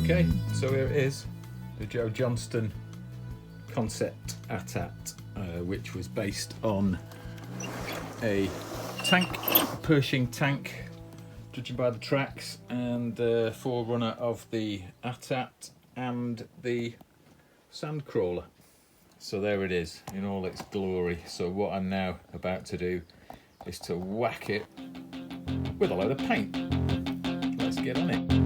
Okay, so here it is, the Joe Johnston concept AT-AT, which was based on a tank, a Pershing tank, judging by the tracks, and forerunner of the AT-AT and the Sandcrawler. So there it is in all its glory. So what I'm now about to do is to whack it with a load of paint. Let's get on it.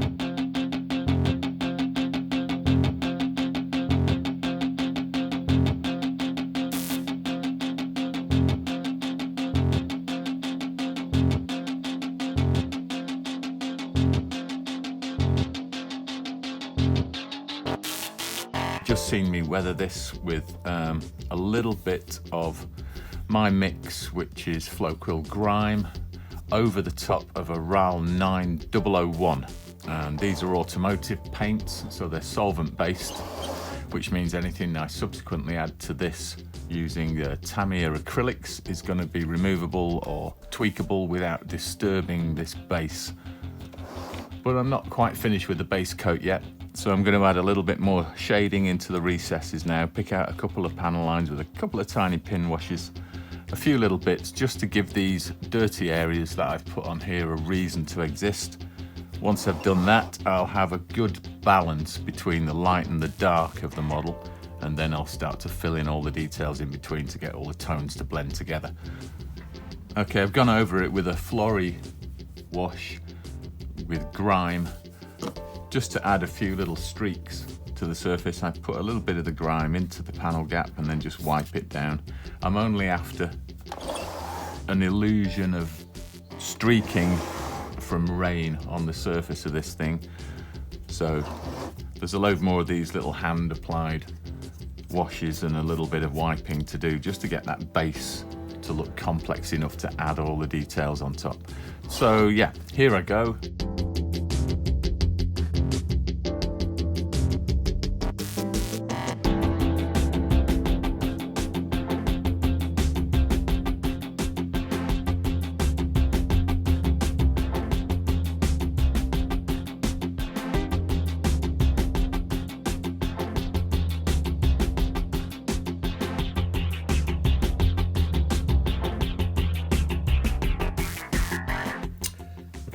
Just seen me weather this with a little bit of my mix, which is Floquil Grime, over the top of a RAL 9001. And these are automotive paints, so they're solvent based, which means anything I subsequently add to this using Tamiya acrylics is going to be removable or tweakable without disturbing this base. But I'm not quite finished with the base coat yet. So I'm going to add a little bit more shading into the recesses now, pick out a couple of panel lines with a couple of tiny pin washes, a few little bits just to give these dirty areas that I've put on here a reason to exist. Once I've done that, I'll have a good balance between the light and the dark of the model, and then I'll start to fill in all the details in between to get all the tones to blend together. Okay, I've gone over it with a Flory wash with grime, just to add a few little streaks to the surface. I put a little bit of the grime into the panel gap and then just wipe it down. I'm only after an illusion of streaking from rain on the surface of this thing. So there's a load more of these little hand applied washes and a little bit of wiping to do just to get that base to look complex enough to add all the details on top. So yeah, here I go.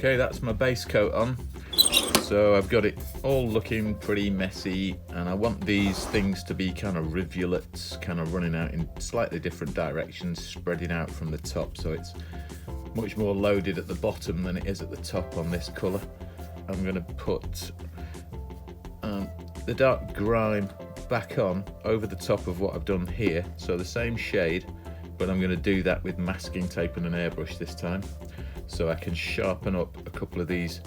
Okay, that's my base coat on. So I've got it all looking pretty messy, and I want these things to be kind of rivulets, kind of running out in slightly different directions, spreading out from the top, so it's much more loaded at the bottom than it is at the top on this colour. I'm going to put the dark grime back on over the top of what I've done here, so the same shade, but I'm going to do that with masking tape and an airbrush this time, so I can sharpen up a couple of these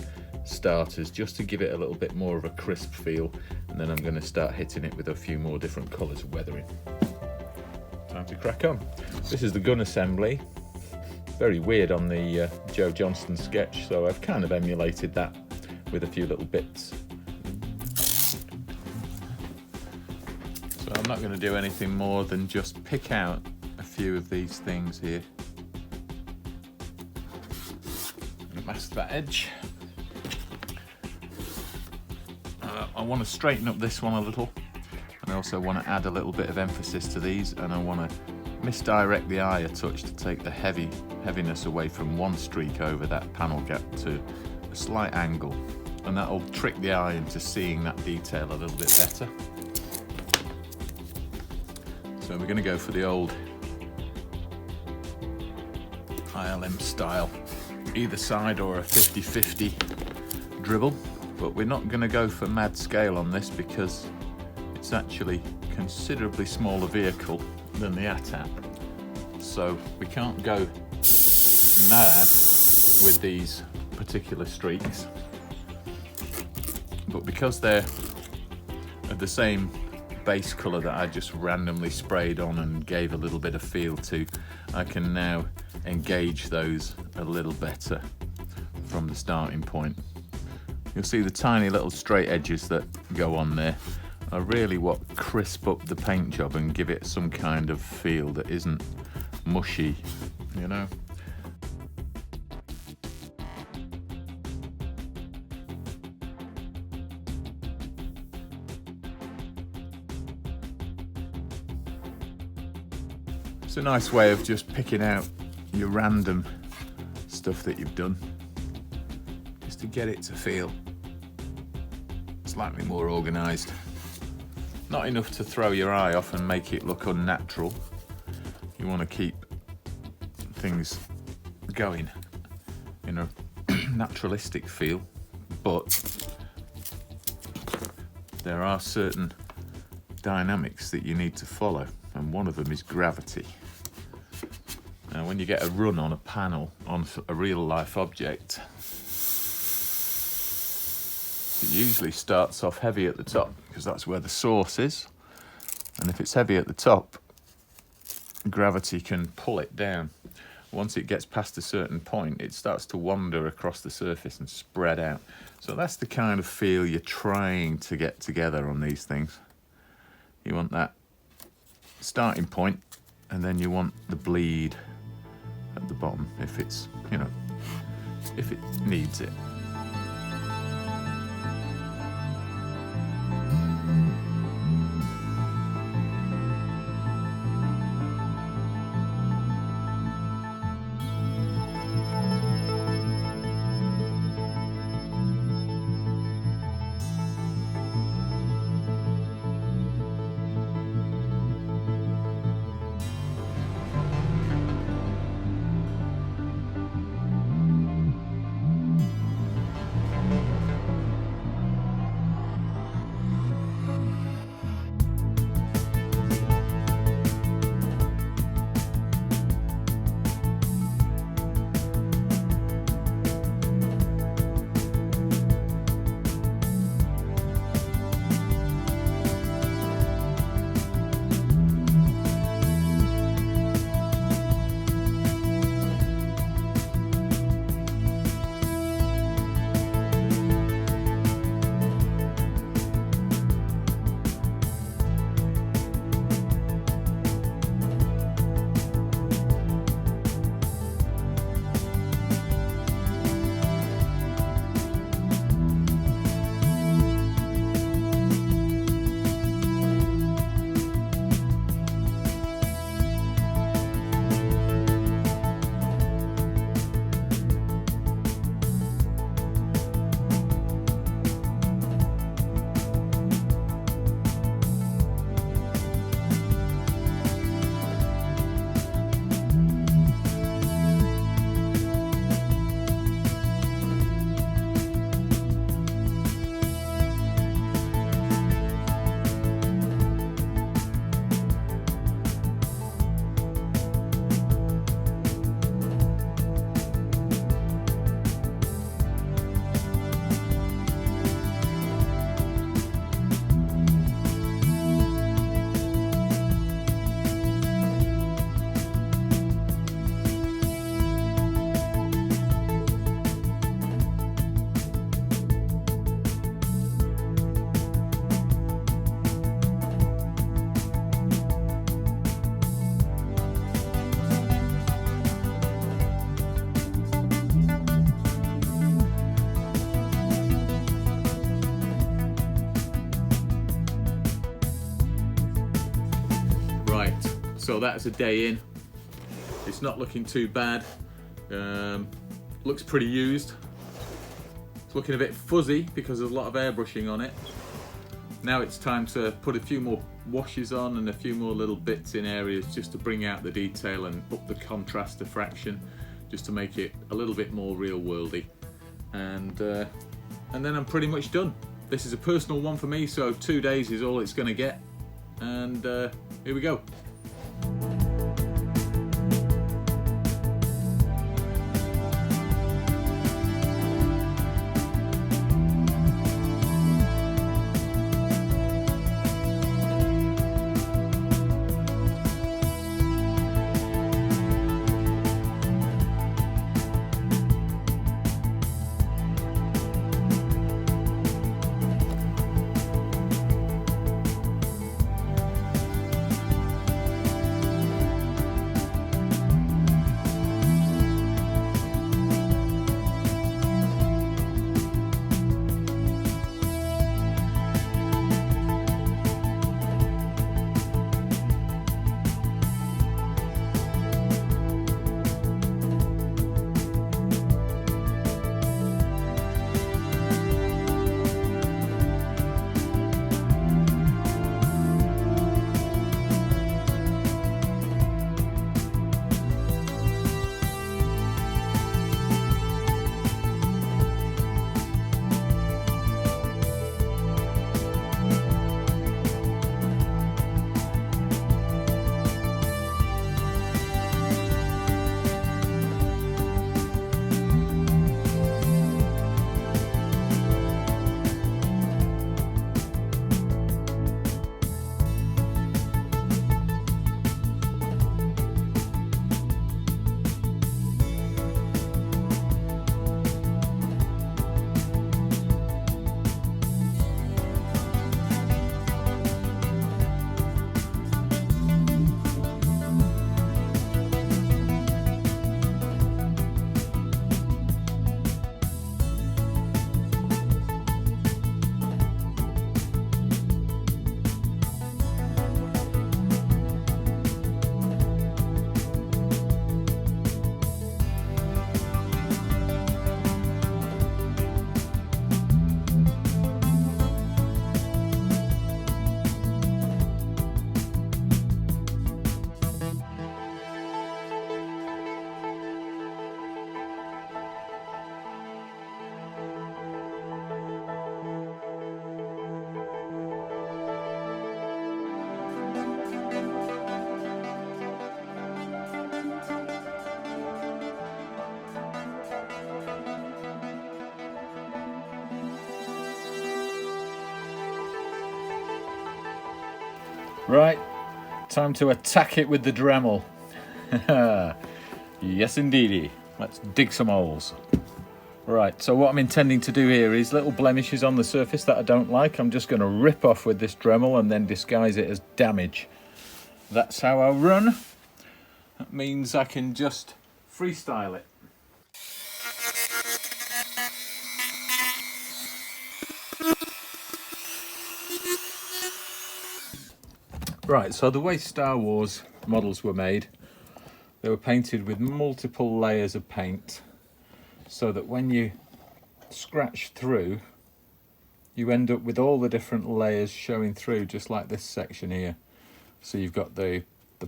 starters just to give it a little bit more of a crisp feel, and then I'm going to start hitting it with a few more different colours of weathering. Time to crack on. This is the gun assembly. Very weird on the Joe Johnston sketch, so I've kind of emulated that with a few little bits. So I'm not going to do anything more than just pick out a few of these things here. Mask that edge. I want to straighten up this one a little, and I also want to add a little bit of emphasis to these, and I want to misdirect the eye a touch to take the heaviness away from one streak over that panel gap to a slight angle, and that'll trick the eye into seeing that detail a little bit better. So we're going to go for the old ILM style, either side or a 50-50 dribble, but we're not going to go for mad scale on this because it's actually a considerably smaller vehicle than the AT-AT, so we can't go mad with these particular streaks, but because they're of the same base colour that I just randomly sprayed on and gave a little bit of feel to, I can now engage those a little better from the starting point. You'll see the tiny little straight edges that go on there are really what crisp up the paint job and give it some kind of feel that isn't mushy, you know. It's a nice way of just picking out your random stuff that you've done, just to get it to feel slightly more organised. Not enough to throw your eye off and make it look unnatural. You want to keep things going in a naturalistic feel, but there are certain dynamics that you need to follow, and one of them is gravity. Now, when you get a run on a panel on a real life object, it usually starts off heavy at the top because that's where the source is, and if it's heavy at the top, gravity can pull it down. Once it gets past a certain point, it starts to wander across the surface and spread out. So that's the kind of feel you're trying to get together on these things. You want that starting point, and then you want the bleed at the bottom if it's, if it needs it. So that's a day in. It's not looking too bad. Looks pretty used. It's looking a bit fuzzy because there's a lot of airbrushing on it. Now it's time to put a few more washes on and a few more little bits in areas just to bring out the detail and up the contrast diffraction, just to make it a little bit more real worldy. And then I'm pretty much done. This is a personal one for me, so 2 days is all it's going to get. And here we go. Right, time to attack it with the Dremel. Yes indeedy. Let's dig some holes. Right, so what I'm intending to do here is little blemishes on the surface that I don't like. I'm just going to rip off with this Dremel and then disguise it as damage. That's how I run. That means I can just freestyle it. Right, so the way Star Wars models were made, they were painted with multiple layers of paint, so that when you scratch through, you end up with all the different layers showing through, just like this section here. So you've got the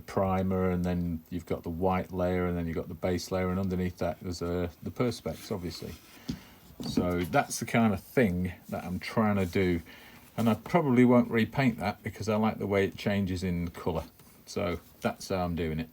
primer, and then you've got the white layer, and then you've got the base layer, and underneath that there's the perspex, obviously. So that's the kind of thing that I'm trying to do. And I probably won't repaint that because I like the way it changes in colour. So that's how I'm doing it.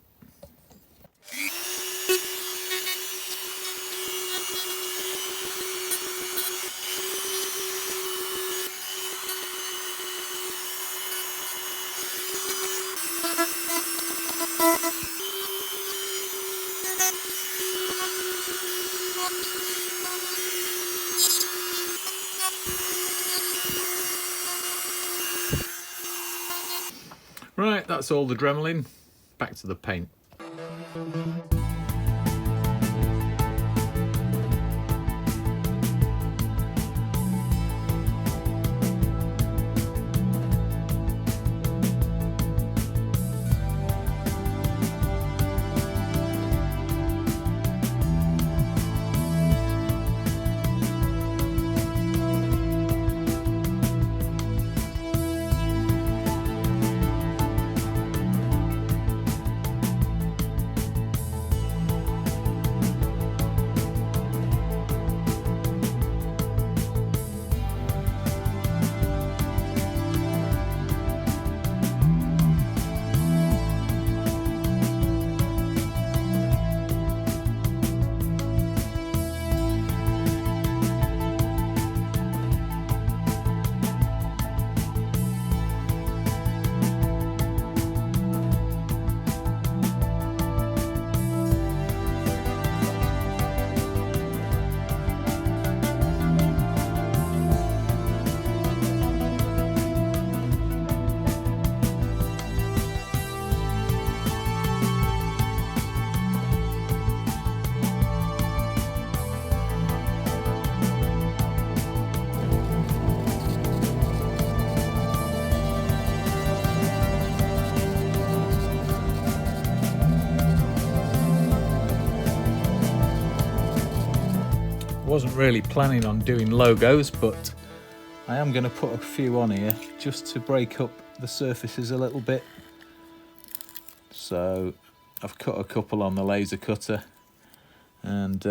Right, that's all the Dremel in. Back to the paint. Wasn't really planning on doing logos, but I am going to put a few on here just to break up the surfaces a little bit. So I've cut a couple on the laser cutter, and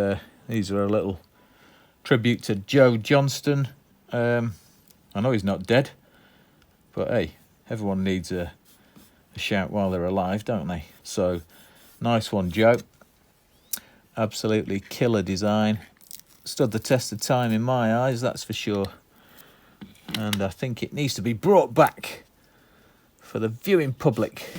these are a little tribute to Joe Johnston. I know he's not dead, but hey, everyone needs a shout while they're alive, don't they? So nice one, Joe. Absolutely killer design. Stood the test of time in my eyes, that's for sure. And I think it needs to be brought back for the viewing public.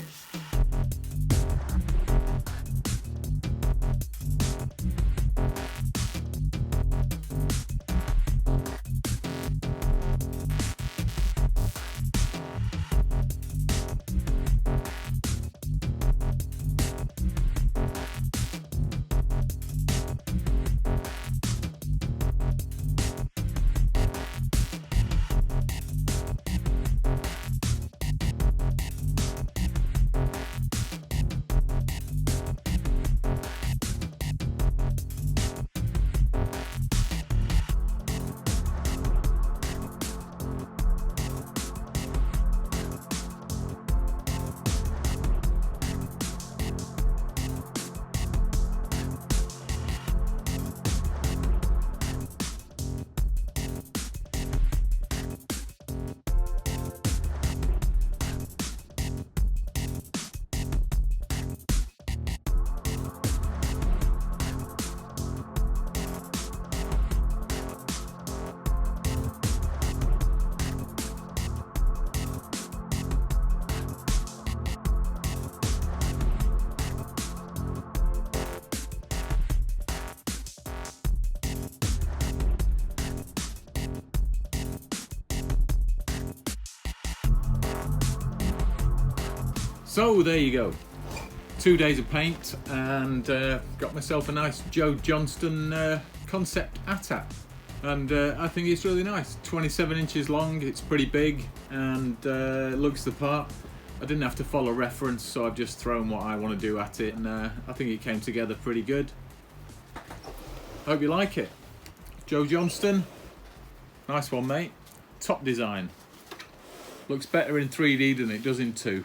So there you go. 2 days of paint and got myself a nice Joe Johnston concept AT-AT. And I think it's really nice. 27 inches long, it's pretty big and looks the part. I didn't have to follow reference, so I've just thrown what I want to do at it, and I think it came together pretty good. Hope you like it. Joe Johnston, nice one mate. Top design. Looks better in 3D than it does in 2.